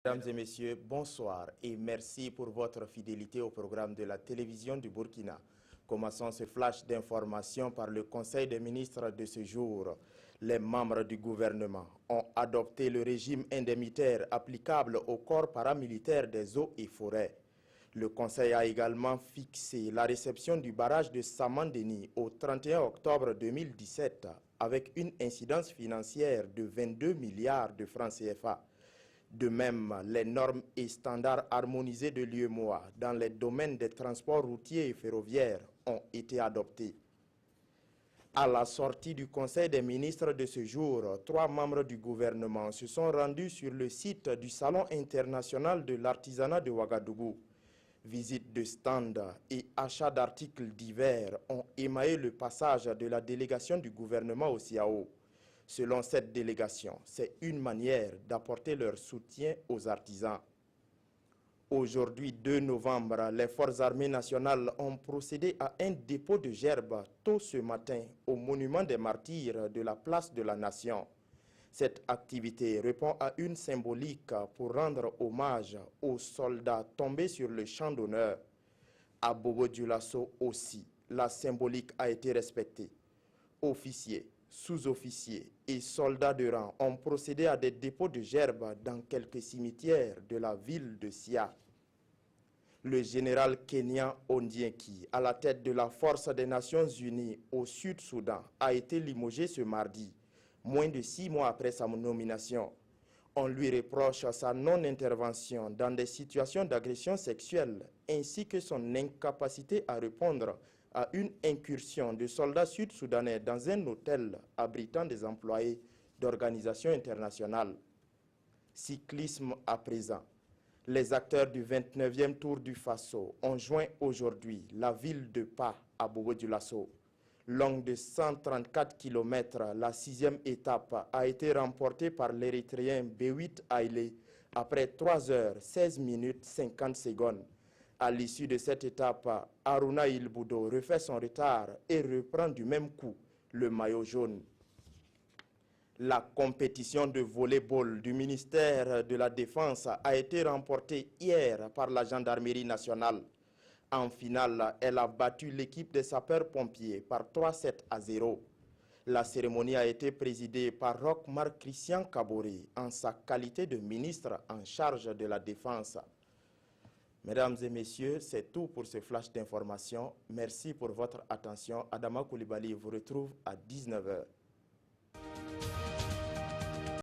Mesdames et messieurs, bonsoir et merci pour votre fidélité au programme de la télévision du Burkina. Commençons ce flash d'information par le Conseil des ministres de ce jour. Les membres du gouvernement ont adopté le régime indemnitaire applicable au corps paramilitaire des eaux et forêts. Le Conseil a également fixé la réception du barrage de Samandeni au 31 octobre 2017 avec une incidence financière de 22 milliards de francs CFA. De même, les normes et standards harmonisés de l'UEMOA dans les domaines des transports routiers et ferroviaires ont été adoptés. À la sortie du Conseil des ministres de ce jour, 3 membres du gouvernement se sont rendus sur le site du Salon international de l'artisanat de Ouagadougou. Visites de stands et achats d'articles divers ont émaillé le passage de la délégation du gouvernement au CIAO. Selon cette délégation, c'est une manière d'apporter leur soutien aux artisans. Aujourd'hui, 2 novembre, les forces armées nationales ont procédé à un dépôt de gerbes tôt ce matin au monument des martyrs de la place de la Nation. Cette activité répond à une symbolique pour rendre hommage aux soldats tombés sur le champ d'honneur. À Bobo-Dioulasso aussi, la symbolique a été respectée. Officiers, sous-officiers et soldats de rang ont procédé à des dépôts de gerbes dans quelques cimetières de la ville de Sia. Le général Kenyan Ondieki, à la tête de la force des Nations Unies au Sud-Soudan, a été limogé ce mardi, moins de 6 mois après sa nomination. On lui reproche sa non-intervention dans des situations d'agression sexuelle ainsi que son incapacité à répondre à une incursion de soldats sud-soudanais dans un hôtel abritant des employés d'organisations internationales. Cyclisme à présent. Les acteurs du 29e Tour du Faso ont joint aujourd'hui la ville de Pa à Bobo-Dioulasso. Longue de 134 km, la 6e étape a été remportée par l'Érythréen B8 Haïlé après 3 heures 16 minutes 50 secondes. À l'issue de cette étape, Aruna Ilboudo refait son retard et reprend du même coup le maillot jaune. La compétition de volley-ball du ministère de la Défense a été remportée hier par la gendarmerie nationale. En finale, elle a battu l'équipe des sapeurs-pompiers par 3-7-0. La cérémonie a été présidée par Roch Marc Christian Kaboré en sa qualité de ministre en charge de la Défense. Mesdames et messieurs, c'est tout pour ce flash d'information. Merci pour votre attention. Adama Koulibaly vous retrouve à 19 h.